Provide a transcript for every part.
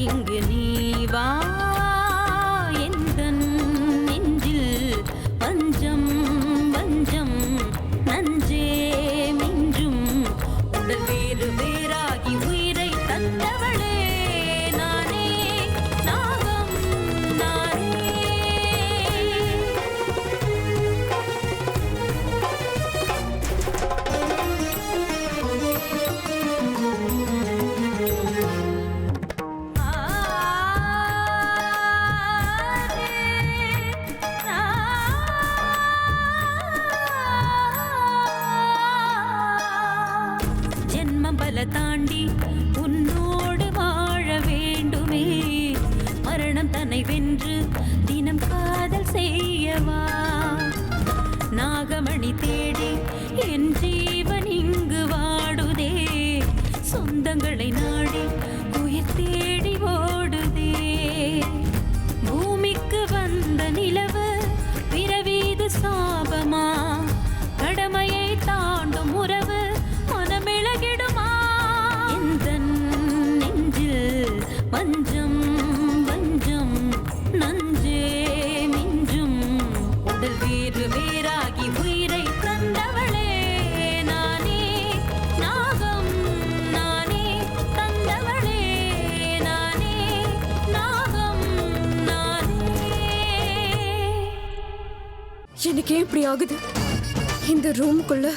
இங்கு நீ வா எந்தன் நெஞ்சில் பஞ்சம் வஞ்சம் நஞ்சே மிஞ்சும் உடல் வேறு வேறாகி உயிரை தந்தவளே நானே நாகம் நானே. ஜென்மபல தாண்டி உன்னோடு வாழ வேண்டுமே மரணம் தன்னை வென்று தினம் காதல் செய்யவா நாகமணி தேடி என் ஜீவன் இங்கு வாடுதே சொந்தங்களை நாடி உயிர் தேடி ஓடுதே பூமிக்கு வந்த நிலவு பிறவீது சாபமா கடமையை தாண்டும் உறவு மனமிளகிடுமா எந்தன் நெஞ்சில் வஞ்சம் வஞ்சம் நஞ்சே மிஞ்சும் உடல் வேறு வேறாகி உயிரை தந்தவளே நானே நாகம் நானே தந்தவளே நானே நாகம் நானே. எனக்கு ஏன் இப்படி ஆகுது? இந்த ரூமுக்குள்ள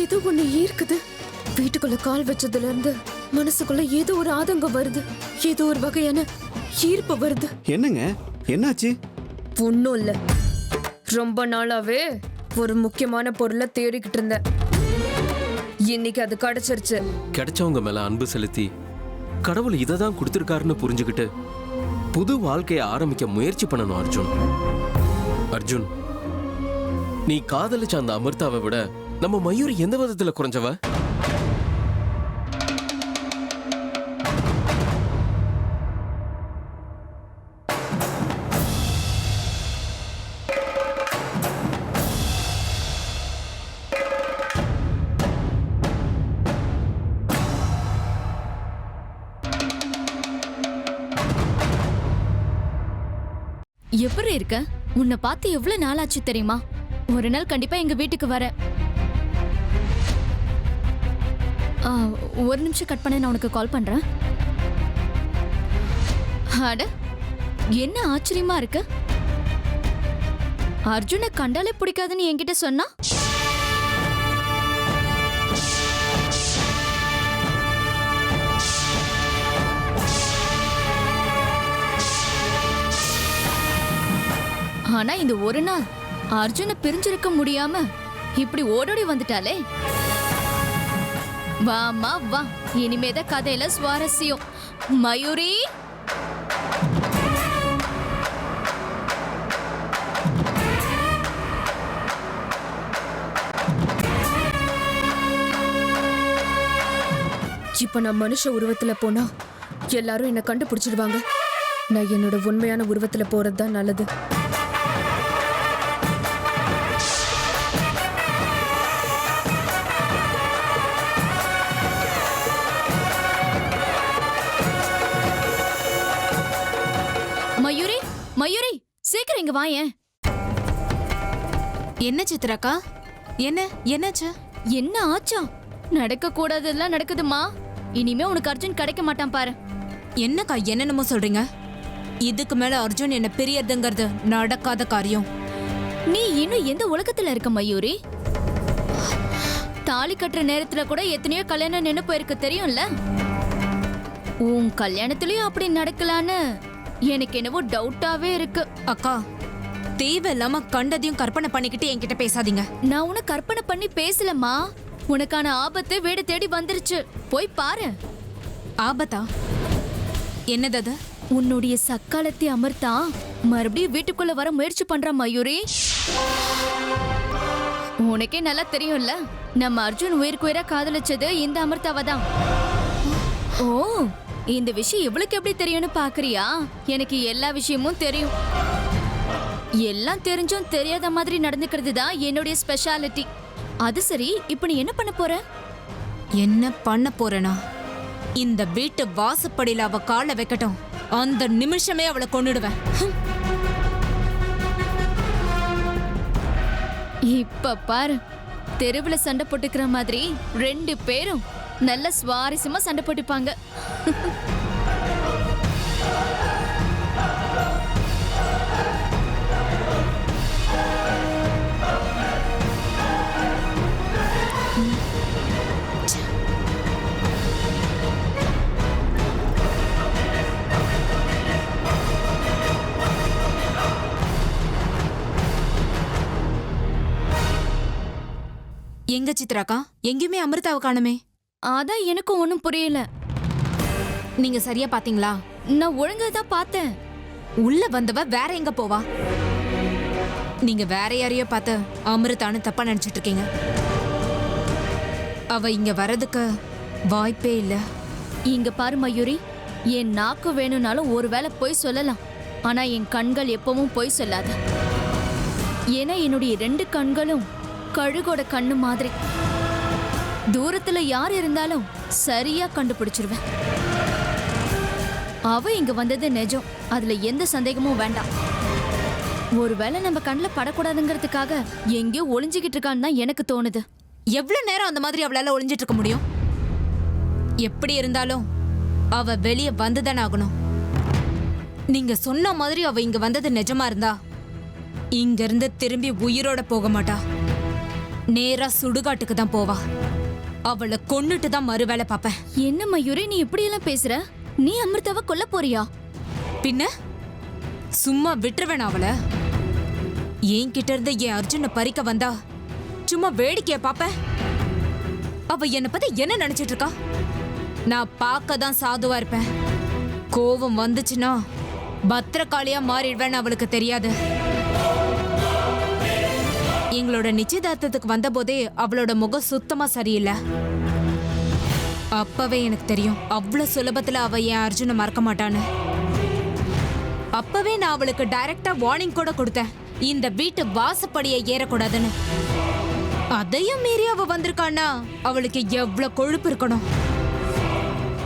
ஏதோ ஒண்ணு ஈர்க்குது. வீட்டுக்குள்ள கால் வச்சதுல இருந்து மனசுக்குள்ள ஏதோ ஒரு ஆதங்கம் வருது. ஏதோ ஒரு வகையான ஈர்ப்பு வருது. என்னங்க என்னாச்சு? ஒண்ணும் இல்ல. ரொம்ப நாளாவே ஒரு முக்கியமான பொருளை தேடிக்கிட்டு இருந்தேன். இன்னைக்கு அது கிடைச்சிருச்சு. கிடைச்சவங்க மேல அன்பு செலுத்தி கடவுள் இதை தான் கொடுத்துருக்காருன்னு புரிஞ்சுக்கிட்டு புது வாழ்க்கையை ஆரம்பிக்க முயற்சி பண்ணணும் அர்ஜுன். அர்ஜுன், நீ காதலிச்ச அந்த அமிர்தாவை விட நம்ம மயூரி எந்த விதத்துல குறைஞ்சவ? எப்படி இருக்க? உன்னை பார்த்து எவ்வளவு நாளாச்சு தெரியுமா? ஒரு நாள் கண்டிப்பா எங்க வீட்டுக்கு வர. ஒரு நிமிஷம் கட் பண்ண, நான் உனக்கு கால் பண்றேன். அட, என்ன ஆச்சரியமா இருக்கு? அர்ஜுனை கண்டாலே பிடிக்காதுன்னு என்கிட்ட சொன்னா, ஆனா இந்த ஒரு நாள் அர்ஜுனை பிரிஞ்சிருக்க முடியாம இப்படி ஓடோடி வந்துட்டாலே. வாமா வா, இனிமேதான் கதையில சுவாரஸ்யம். மயூரி, இப்ப நான் மனுஷ உருவத்துல போனா எல்லாரும் என்ன கண்டுபிடிச்சிடுவாங்க. நான் என்னோட உண்மையான உருவத்துல போறதுதான் நல்லது. மயூரி, மயூரி, சீக்கிரம் இங்க வாயேன். என்ன சித்ராக்கா? என்னாச்சு? என்ன ஆச்சா? நடக்க கூடாதெல்லாம் நடக்குதுமா. இனிமே உனக்கு அர்ஜுன் கிடைக்க மாட்டான் பாரு. என்னக்கா என்னென்னமோ சொல்றீங்க? இதுக்கு மேல அர்ஜுன் என்ன பிரியறதுங்கிறது நடக்காத காரியம். நீ இன்னும் எந்த உலகத்துல இருக்க மயூரி? தாலி கட்டுற நேரத்துல கூட எத்தனையோ கல்யாணம் நின்னு போயிருக்கு தெரியும்ல. உன் கல்யாணத்திலயும் அப்படி நடக்கலான்னு எனக்கு என்னவோ டவுட்டாவே இருக்கு. அக்கா, தேவையில்லாம கண்டதையும் கற்பனை பண்ணிக்கிட்டு என்கிட்ட பேசாதீங்க. நான் உன்னை கற்பனை பண்ணி பேசலமா. உனக்கான ஆபத்து வீடு தேடி வந்துருச்சு. போய் பாரு. ஆபத்தா? என்னது அது? உன்னுடைய சக்காலத்தி அமிர்தா மறுபடியும் வீட்டுக்குள்ள வர முயற்சி பண்ற மயூரி. உனக்கே நல்லா தெரியும்ல, நம்ம அர்ஜுன் உயிருக்கு உயிரா காதலிச்சது இந்த அமிர்தாவை தான். ஓ, இந்த விஷயம் இவளுக்கு எப்படி தெரியும்னு பாக்குறியா? எனக்கு எல்லா விஷயமும் தெரியும். எல்லாம் தெரிஞ்சும் தெரியாத மாதிரி நடந்துக்கிறது தான் என்னுடைய ஸ்பெஷாலிட்டி. அது சரி, இப்ப நீ என்ன பண்ண போற? என்ன பண்ண போறேனா? இந்த வீட்டு வாசப்படியில அவ காலை வைக்கட்டும், அந்த நிமிஷமே அவளை கொன்னுடுவேன். இப்ப பாரு, தெருவுல சண்டை போட்டுக்கிற மாதிரி 2 பேரும் நல்ல சுவாரஸ்யமா சண்டை போட்டுப்பாங்க. எங்க சித்ராக்கா? எங்கேயுமே அமிர்தாவை காணுமே. அதான் எனக்கும் ஒண்ணும் புரியல. நீங்க சரியா பாத்தீங்களா? நான் ஒழுங்கா தான் பார்த்தேன். உள்ள வந்தவ வேற எங்க போவா? நீங்க வேற யாரையோ பார்த்து அமிர்தான்னு தப்பா நினைச்சிட்டு இருக்கீங்க. அவ இங்க வர்றதுக்கு வாய்ப்பே இல்ல. இங்க பாரு மயூரி, என் நாக்கு வேணும்னாலும் ஒருவேளை பொய் சொல்லலாம். ஆனா என் கண்கள் எப்பவும் பொய் சொல்லாது. ஏன்னா என்னுடைய 2 கண்களும் கழுகோட கண்ணு மாதிரி. தூரத்துல யார் இருந்தாலும் சரியா கண்டுபிடிச்சிருவேன். அவ இங்க வந்தது நிஜம், அதுல எந்த சந்தேகமும் வேண்டாம். ஒருவேளை நம்ம கண்ணில் படக்கூடாதுங்கிறதுக்காக எங்கேயோ ஒளிஞ்சுக்கிட்டு இருக்கான்னு தான் எனக்கு தோணுது. எவ்வளவு நேரம் அந்த மாதிரி அவளால ஒளிஞ்சிட்டு இருக்க முடியும்? எப்படி இருந்தாலும் அவ வெளியே வந்துதானே ஆகணும். நீங்க சொன்ன மாதிரி அவ இங்க வந்தது நிஜமா இருந்தா இங்க இருந்து திரும்பி உயிரோட போக மாட்டா. நேரா சுடுகாட்டுக்கு தான் போவா. அவளை கொன்னுட்டு தான் மறுவேளை பாப்பேன். என்ன மயூரி, நீ இப்படி எல்லாம் பேசுற? நீ அமிர்தாவை கொல்ல போறியா? பின்ன சும்மா விட்டுருவேன் அவளை? என்கிட்ட இருந்து என் அர்ஜுனை பறிக்க வந்தா சும்மா வேடிக்கைய பாப்பேன்? அவ என்னை பத்தி என்ன நினைச்சிட்டு இருக்கா? நான் பார்க்க தான் சாதுவா இருப்பேன். கோபம் வந்துச்சுன்னா பத்திரகாளியா மாறிடுவேன்னு அவளுக்கு தெரியாது. எங்களோட நிச்சயதார்த்தத்துக்கு வந்த போதே அவளோட முகம் சுத்தமா சரியில்லை. அப்பவே எனக்கு தெரியும் அவ்வளவு சுலபத்துல அவ என் அர்ஜுனை மறக்க மாட்டான்னு. அப்பவே நான் அவளுக்கு டைரக்டா வார்னிங் கூட கொடுத்தேன், இந்த வீட்டு வாசப்படியை ஏறக்கூடாதுன்னு. அதையும் மீறி அவ வந்திருக்கான்னா அவளுக்கு எவ்வளவு கொழுப்பு இருக்கணும்.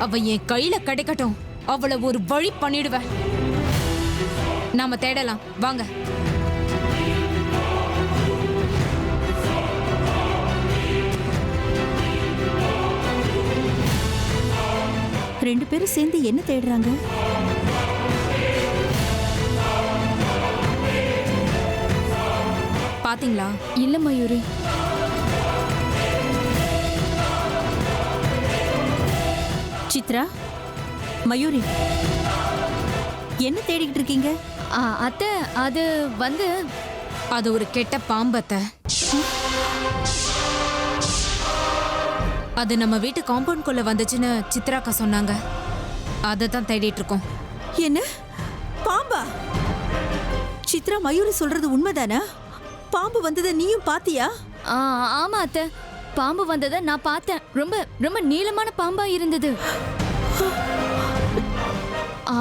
அவ என் கையில கிடைக்கட்டும், அவளை ஒரு வழி பண்ணிடுவேன். நாம தேடலாம் வாங்க. ரெண்டு பேரும் சேர்ந்து என்ன தேடுறாங்க? பாத்தீங்களா? இல்ல மயூரி. சித்ரா, மயூரி, என்ன தேடிக்கிட்டு இருக்கீங்க? அத்தை, அது வந்து அது ஒரு கெட்ட பாம்பத்தை. அது நம்ம வீட்டு காம்பவுண்ட்குள்ள வந்துச்சுன்னு சித்ராக்கா சொன்னாங்க. அதை தான் தேடிட்டு இருக்கோம். என்ன பாம்பா? சித்ரா, மயூரி சொல்றது உண்மைதானா? பாம்பு வந்ததை நீயும் பாத்தியா? ஆமா அத்தை, பாம்பு வந்ததை நான் பார்த்தேன். ரொம்ப ரொம்ப நீளமான பாம்பா இருந்தது.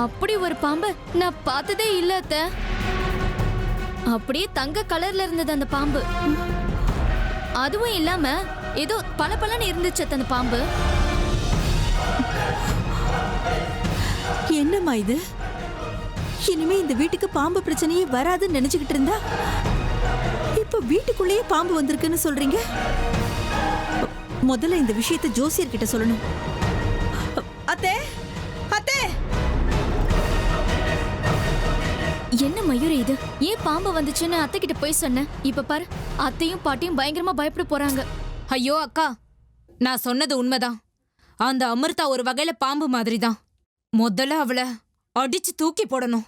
அப்படி ஒரு பாம்பை நான் பார்த்ததே இல்ல அத்தை. அப்படியே தங்க கலர்ல இருந்தது அந்த பாம்பு. அதுவும் இல்லாம ஏதோ பளபளன்னு இருந்துச்சு அந்த பாம்பு. என்னம்மா இது? இனிமே இந்த வீட்டுக்கு பாம்பு பிரச்சனையே வராதுன்னு நினைச்சுக்கிட்டு இருந்தா இப்ப வீட்டுக்குள்ளேயே பாம்பு வந்திருக்குன்னு சொல்றீங்க. முதல்ல இந்த விஷயத்தை ஜோசியர்கிட்ட சொல்லணும். அத்தே, அத்தே! என்ன மயூரி இது? ஏன் பாம்பு வந்துச்சுன்னு அத்தை கிட்ட போய் சொன்னேன். இப்ப பாரு, அத்தையும் பாட்டியும் பயங்கரமா பயப்பட போறாங்க. ஐயோ அக்கா, நான் சொன்னது உண்மைதான். அந்த அமிர்தா ஒரு வகையில பாம்பு மாதிரி தான். முதல்ல அவளை அடிச்சு தூக்கி போடணும்.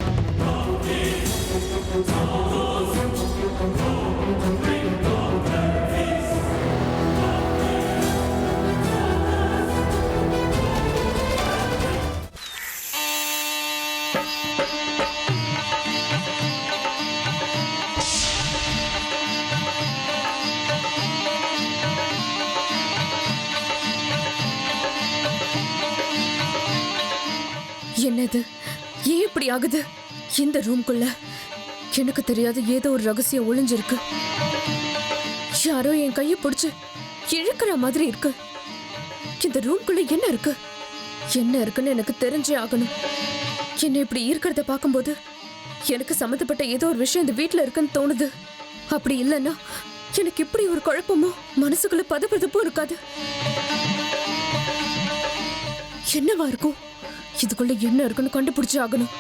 என்னது? ஏன் இப்படி ஆகுது? இந்த ரூம்குள்ள எனக்கு தெரியாத ஏதோ ஒரு ரகசியம் ஒளிஞ்சிருக்கு. யாரோ என் கையை பிடிச்சு இழுக்கிற மாதிரி இருக்கு. இந்த ரூம்குள்ள என்ன இருக்கு? என்ன இருக்குன்னு எனக்கு தெரிஞ்சே ஆகணும். என்ன இப்படி இருக்கிறத பார்க்கும்போது எனக்கு சம்மந்தப்பட்ட ஏதோ ஒரு விஷயம் இந்த வீட்ல இருக்குன்னு தோணுது. அப்படி இல்லைன்னா எனக்கு இப்படி ஒரு குழப்பமோ மனசுக்குள்ள பதப்பதப்பும் இருக்காது. என்னவா இருக்கும்? இதுக்குள்ள என்ன இருக்குன்னு கண்டுபிடிச்சு ஆகணும்.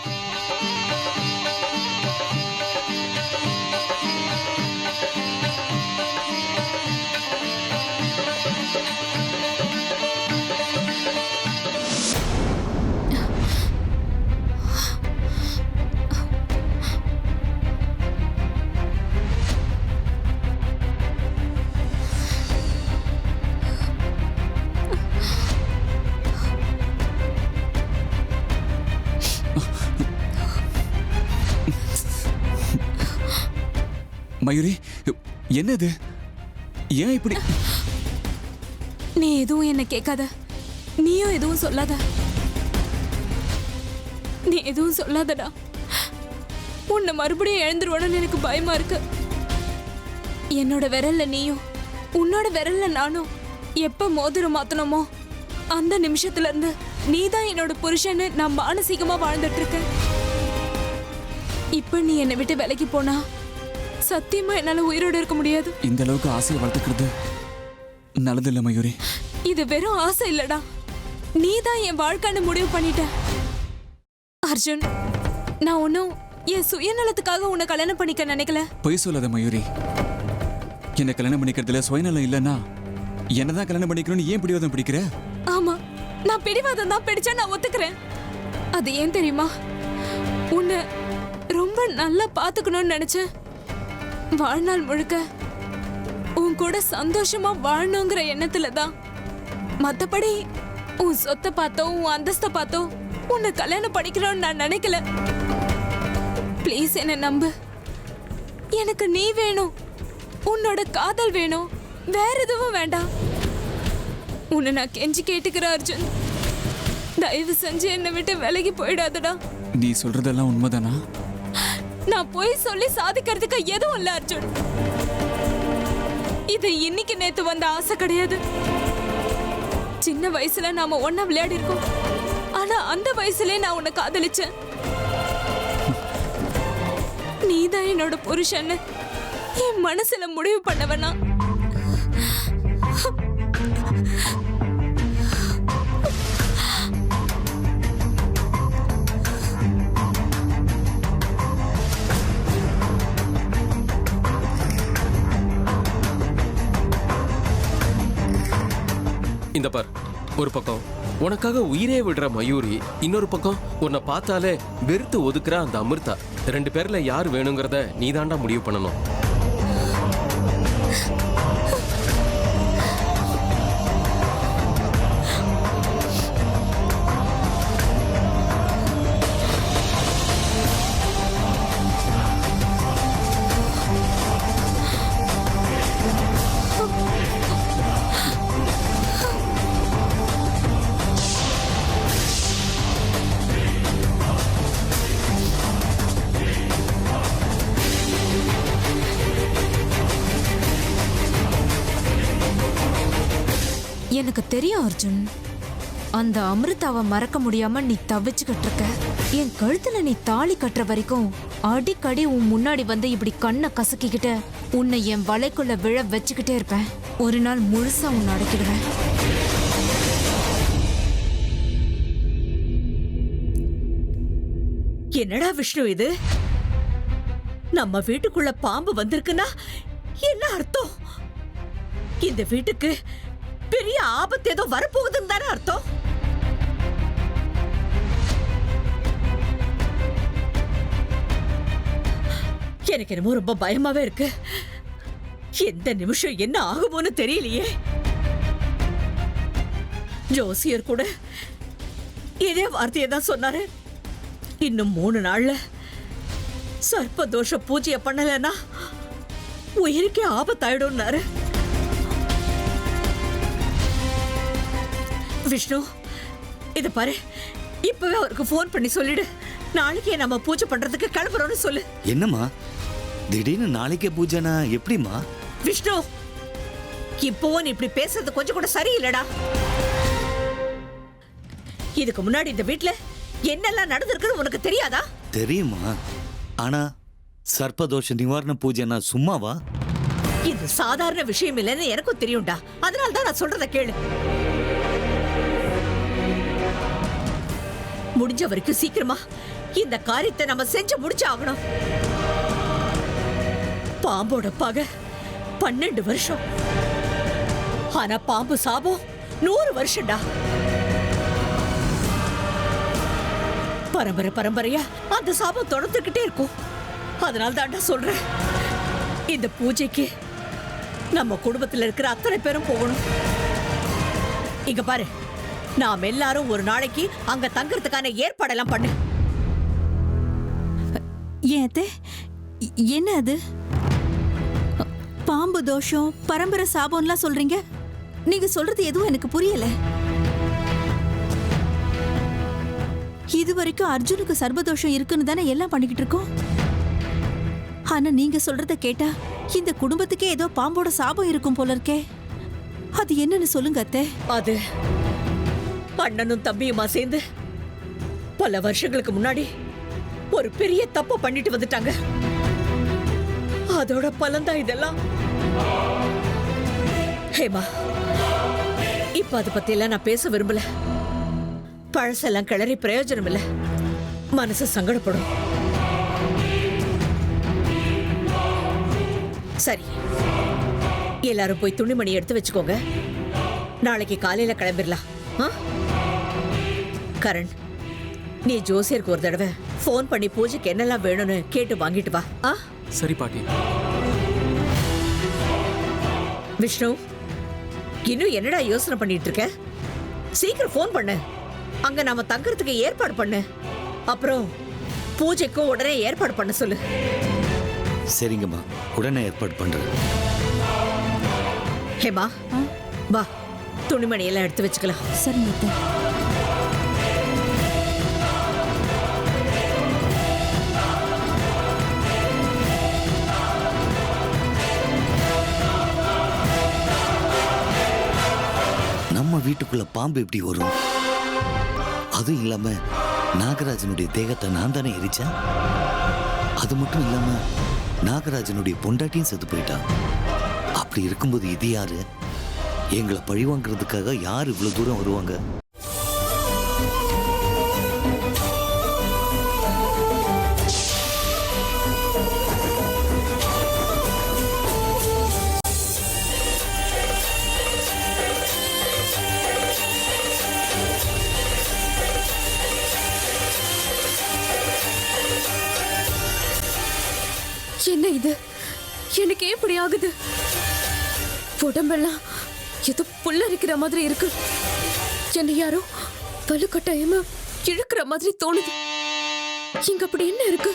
மயூரி, என்னது? ஏன் இப்படி? நீ எதுவும் என்ன கேட்காத, நீயும் எதுவும் சொல்லாத. நீ எதுவும் சொல்லாதடா. உன்னை மறுபடியும் எழுந்துருவானு எனக்கு பயமா இருக்கு. என்னோட விரல்ல நீயும் உன்னோட விரல்ல நானும் எப்ப மோதிரம் மாத்தணுமோ அந்த நிமிஷத்துல இருந்து நீதான் என்னோட புருஷன்னு நான் மானசீகமா வாழ்ந்துட்டு இருக்கேன். இப்ப நீ என்னை விட்டு விலகி போனா சத்தியமா என்னால உயிரோடு இருக்க முடியாது. இந்த அளவுக்கு ஆசையை வளர்த்துக்கிறது நல்லதில்ல மயூரி. இது வெறும் ஆசை இல்லடா, நீதான் என் வாழ்க்கைன்னு முடிவு பண்ணிட்ட. அர்ஜுன், நான் ஒன்னும் என் சுயநலத்துக்காக உன்னை கல்யாணம் பண்ணிக்க நினைக்கல. பொய் சொல்லாத மயூரி. என்ன கல்யாணம் பண்ணிக்கிறதுல சுயநலம் இல்லைன்னா என்னதான் கல்யாணம் பண்ணிக்கணும்னு ஏன் பிடிவாதம் பிடிக்கிற? ஆமா, நான் பிடிவாதம் தான் பிடிச்சா நான் ஒத்துக்கிறேன். அது ஏன் தெரியுமா? உன்னை ரொம்ப நல்லா பாத்துக்கணும்னு நினைச்சேன். வாழ்நாள் முழுக்க உன் கூட சந்தோஷமா வாழணுங்கிற எண்ணத்துல தான். மத்தபடி உன் சொத்தை பார்த்தோ உன் அந்தஸ்தை பார்த்தோ உன்னை கல்யாணம் பண்ணிக்கணும்னு நான் நினைக்கல. ப்ளீஸ் என்ன நம்பு. எனக்கு நீ வேணும், உன்னோட காதல் வேணும், வேற எதுவும் வேண்டாம். உன்னை நான் கெஞ்சி கேட்டுக்கிறேன் அர்ஜுன். தயவு செஞ்சு என்னை விட்டு விலகி போயிடாதடா. நீ சொல்றதெல்லாம் உண்மைதானா? நான் போய் சொல்லி சாதிக்கிறதுக்கு எதுவும் இல்ல அர்ஜுன். இது இன்னைக்கு நேத்து வந்த ஆசை கிடையாது. சின்ன வயசுல நாம ஒண்ணா விளையாடி இருக்கோம். ஆனா அந்த வயசுலயே நான் உன்னை காதலிச்சேன். நீதான் என்னோட புருஷன்னு என் மனசுல முடிவு பண்ணவனா. இந்த பார், ஒரு பக்கம் உனக்காக உயிரே விடுற மயூரி, இன்னொரு பக்கம் உன்னை பார்த்தாலே வெறுத்து ஒதுக்குற அந்த அமிர்தா. ரெண்டு பேர்ல யார் வேணுங்கிறத நீ தாண்டா முடிவு பண்ணணும். எனக்கு தெரியும் அர்ஜுன், அந்த அமிர்தாவை மறக்க முடியாம நீ தவிச்சுக்கிட்டு இருக்க. என் கழுத்துல நீ தாலி கட்டுற வரைக்கும் அடிக்கடி உன் முன்னாடி வந்து இப்படி கண்ணை கசக்கிக்கிட்டு உன்னை என் வலைக்குள்ள விழ வச்சுக்கிட்டே இருப்பேன். ஒரு நாள் முழுசா உன்னை அடக்கிடுவேன். என்னடா விஷ்ணு இது? நம்ம வீட்டுக்குள்ள பாம்பு வந்திருக்குன்னா என்ன அர்த்தம்? இந்த வீட்டுக்கு பெரிய ஆபத்து ஏதோ வரப்போகுதுன்னு தானே அர்த்தம். எனக்கு என்னமோ ரொம்ப பயமாவே இருக்கு. எந்த நிமிஷம் என்ன ஆகுமோன்னு தெரியலையே. ஜோசியர் கூட இதே வார்த்தையை தான் சொன்னாரு. இன்னும் 3 நாள்ல சர்ப்பதோஷ பூஜையை பண்ணலன்னா உயிருக்கே ஆபத்தாயிடும்னாரு. விஷ்ணு, இத பாரு, இப்பவே அவருக்கு போன் பண்ணி சொல்லிடு. நாளைக்கே நம்ம பூஜை பண்றதுக்கு கிளம்புறோம்னு சொல்லு. என்னம்மா திடீர்னு நாளைக்கே பூஜைனா எப்படிமா? விஷ்ணு, இப்போவும் நீ இப்படி பேசுறது கொஞ்சம் கூட சரியில்லடா. இதுக்கு முன்னாடி இந்த வீட்ல என்னெல்லாம் நடந்திருக்குன்னு உனக்கு தெரியாதா? தெரியுமா? ஆனா சர்ப்பதோஷ நிவாரண பூஜைனா சும்மாவா? இது சாதாரண விஷயம் இல்லைன்னு எனக்கும் தெரியும்டா. அதனால தான் நான் சொல்றத கேளு. முடிஞ்ச வரைக்கும் சீக்கிரமா இந்த காரியத்தை நம்ம செஞ்சு முடிச்சாகணும். பாம்போட பகை 12 வருஷம், ஆனா பாம்பு சாபம் 100 வருஷம்டா. பரம்பரை பரம்பரையா அந்த சாபம் தொடர்ந்துகிட்டே இருக்கும். அதனால தான்டா சொல்றேன், இந்த பூஜைக்கு நம்ம குடும்பத்துல இருக்கிற அத்தனை பேரும் போகணும். இங்க பாரு, நாம் எல்லாரும் ஒரு நாளைக்கு அங்க தங்கறதுக்கான ஏற்பாடெல்லாம் பண்ணு. ஏன் அத்தை, என்ன அது? பாம்பு தோஷம், பரம்பரை சாபம்லாம் சொல்றீங்க. நீங்க சொல்றது எதுவும் எனக்கு புரியல. இது வரைக்கும் அர்ஜுனுக்கு சர்வதோஷம் இருக்குன்னு தானே எல்லாம் பண்ணிக்கிட்டு இருக்கோம். ஆனா நீங்க சொல்றத கேட்டா இந்த குடும்பத்துக்கே ஏதோ பாம்போட சாபம் இருக்கும் போல இருக்கே. அது என்னன்னு சொல்லுங்க அத்தை. அது அண்ணனும் தம்பியுமா சேர்ந்து பல வருஷங்களுக்கு முன்னாடி ஒரு பெரிய தப்பு பண்ணிட்டு வந்துட்டாங்க. அதோட பலன்தான் இதெல்லாம். ஹேமா, இப்ப அதை பத்தி எல்லாம் நான் பேச விரும்பல. பழசெல்லாம் கிளறி பிரயோஜனம் இல்ல, மனசு சங்கடப்படும். சரி, எல்லாரும் போய் துணிமணி எடுத்து வச்சுக்கோங்க. நாளைக்கு காலையில கிளம்பிடலாம். கரண், நீ ஜோசியருக்கு ஒரு தடவை போன் பண்ணி பூஜைக்கு என்னெல்லாம் வேணும்னு கேட்டு வாங்கிட்டு வா. சரி பாட்டி. விஷ்ணு, இன்னும் என்னடா யோசனை பண்ணிட்டு இருக்க? சீக்கிரம் போன் பண்ணு. அங்க நாம தங்கறதுக்கு ஏற்பாடு பண்ணு. அப்புறம் பூஜைக்கும் உடனே ஏற்பாடு பண்ண சொல்லு. சரிங்கம்மா, உடனே ஏற்பாடு பண்றேன். ஹேமா, வா, துணிமணி எல்லாம் எடுத்து வச்சுக்கலாம். சரிங்க அத்தை. நம்ம வீட்டுக்குள்ள பாம்பு எப்படி வரும்? அதுவும் இல்லாம நாகராஜனுடைய தேகத்தை நான் தானே எரிச்சேன். அது மட்டும் இல்லாம நாகராஜனுடைய பொண்டாட்டியும் செத்து போயிட்டான். அப்படி இருக்கும்போது இது யாரு? எங்களை பழிவாங்கிறதுக்காக யார் இவ்வளவு தூரம் வருவாங்க? என்ன இது? எனக்கு ஏன் இப்படி ஆகுது? உடம்பெல்லாம் ஏதோ புல்லரிக்கிற மாதிரி இருக்கு. என்ன யாரோ வலுக்கட்டாயமா இழுக்கிற மாதிரி தோணுது. இங்க அப்படி என்ன இருக்கு?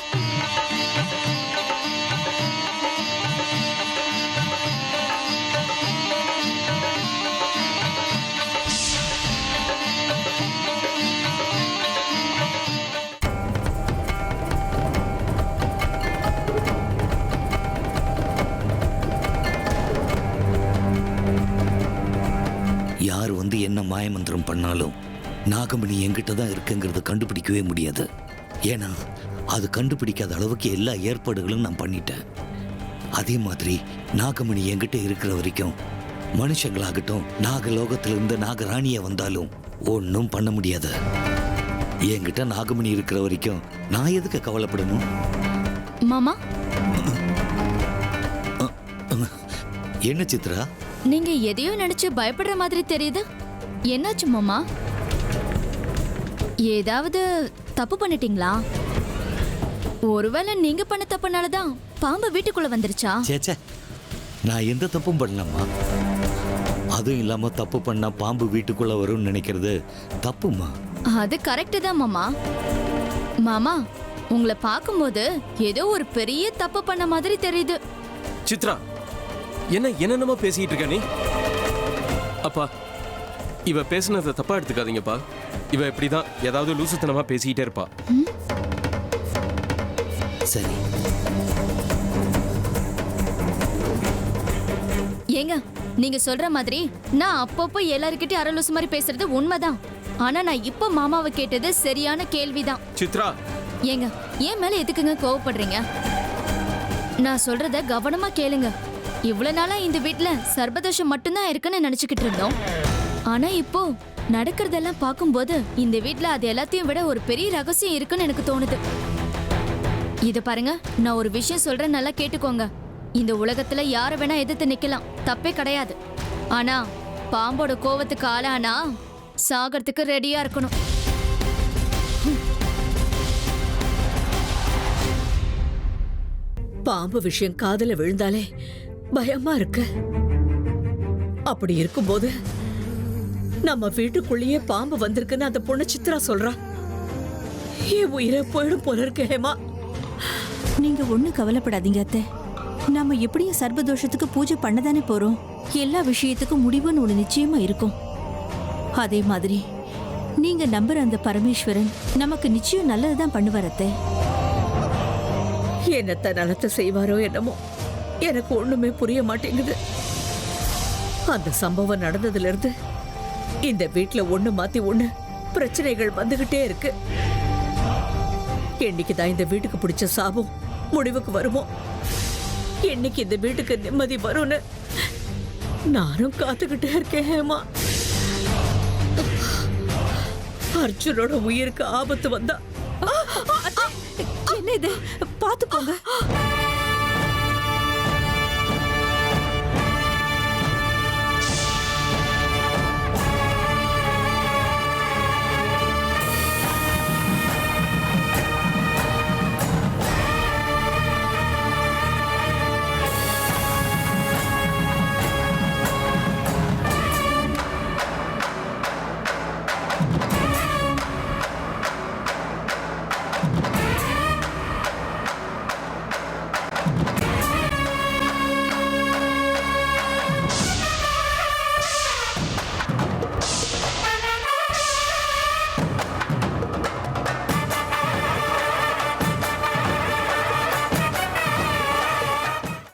யார் வந்து என்ன மாயமந்திரம் பண்ணாலும் நாகமணி என்கிட்ட தான் இருக்குங்கிறத கண்டுபிடிக்கவே முடியாது. ஏன்னா அது கண்டுபிடிக்காத அளவுக்கு எல்லா ஏற்பாடுகளும் நான் பண்ணிட்டேன். அதே மாதிரி நாகமணி என்கிட்ட இருக்கிற வரைக்கும் மனுஷங்களாகட்டும், நாகலோகத்திலிருந்து நாகராணிய வந்தாலும் ஒன்றும் பண்ண முடியாது. என்கிட்ட நாகமணி இருக்கிற வரைக்கும் நான் எதுக்கு கவலைப்படணும்? மாமா, என்ன சித்ரா, நீங்க எதையோ நினைச்சு பயப்படுற மாதிரி தெரியுது. என்னாச்சு மாமா? ஏதாவது தப்பு பண்ணிட்டீங்களா? ஒருவேளை நீங்க பண்ண தப்புனாலதான் பாம்பு வீட்டுக்குள்ள வந்துருச்சா? சேச்சே, நான் எந்த தப்பும் பண்ணலம்மா. அதுவும் இல்லாம தப்பு பண்ணா பாம்பு வீட்டுக்குள்ள வரும்னு நினைக்கிறது தப்புமா. அது கரெக்ட் தான் மாமா. மாமா, உங்களை பார்க்கும்போது ஏதோ ஒரு பெரிய தப்பு பண்ண மாதிரி தெரியுது. சித்ரா, என்னென்னமோ பேசிட்டு இருக்க நீ? அப்பா, இவ பேசுனதை தப்பா எடுத்துக்காதீங்கப்பா. இவ இப்படிதான் ஏதாவது லூசுத்தனமா பேசிக்கிட்டே இருப்பா. சரி, ஏங்க, நீங்க சொல்ற மாதிரி நான் அப்பப்போ எல்லார்கிட்டயும் அரலூசு மாதிரி பேசுறது உண்மைதான். ஆனா நான் இப்ப மாமாவை கேட்டது சரியான கேள்விதான். சித்ரா, ஏங்க ஏன் மேல எதுக்குங்க கோவப்படுறீங்க? நான் சொல்றத கவனமா கேளுங்க. இவ்வளவு நாளா இந்த வீட்ல சர்பதோஷம் மட்டும்தான் இருக்குன்னு நினைச்சுக்கிட்டு இருந்தோம். ஆனா இப்போ நடக்கிறதெல்லாம் பார்க்கும்போது இந்த வீட்ல அது எல்லாத்தையும் விட ஒரு பெரிய ரகசியம் இருக்குன்னு எனக்கு தோணுது. இத பாருங்க, நான் ஒரு விஷயம் சொல்றேன், நல்லா கேட்டுக்கோங்க. இந்த உலகத்துல யார வேணா எதிர்த்து நிக்கலாம், தப்பே கிடையாது. ஆனா பாம்போட கோவத்துக்கு ஆளானா சாகறதுக்கு ரெடியா இருக்கணும். பாம்பு விஷயம் காதுல விழுந்தாலே பயமா இருக்கு. அப்படி இருக்கும்போது நம்ம வீட்டுக்குள்ளேயே பாம்பு வந்திருக்குன்னு அந்த பொண்ணு சித்ரா சொல்றா. என் உயிரை போயிடும் போல இருக்கு ஹேமா. நீங்க ஒண்ணும் கவலைப்படாதீங்க அத்தை. நாம எப்படியும் சர்பதோஷத்துக்கு பூஜை பண்ணதானே போறோம். எல்லா விஷயத்துக்கும் முடிவுன்னு ஒண்ணு நிச்சயமா இருக்கும். அதே மாதிரி நீங்க நம்புற அந்த பரமேஸ்வரன் நமக்கு நிச்சயம் நல்லதுதான் பண்ணுவார் அத்தை. என்னத்த நலத்தை செய்வாரோ என்னமோ, எனக்கு ஒண்ணுமே புரிய மாட்டேங்குது. அந்த சம்பவம் நடந்ததுல இருந்து இந்த வீட்டுல ஒண்ணு மாத்தி ஒண்ணு பிரச்சனைகள் வந்துகிட்டே இருக்கு. என்னைக்குதான் இந்த வீட்டுக்கு பிடிச்ச சாபம் முடிவுக்கு வருமோ, என்னைக்கு இந்த வீட்டுக்கு நிம்மதி வரும்னு நானும் காத்துக்கிட்டே இருக்கேன் ஹேமா. அர்ஜுனோட உயிருக்கு ஆபத்து வந்தா என்ன இது? பாத்து போங்க.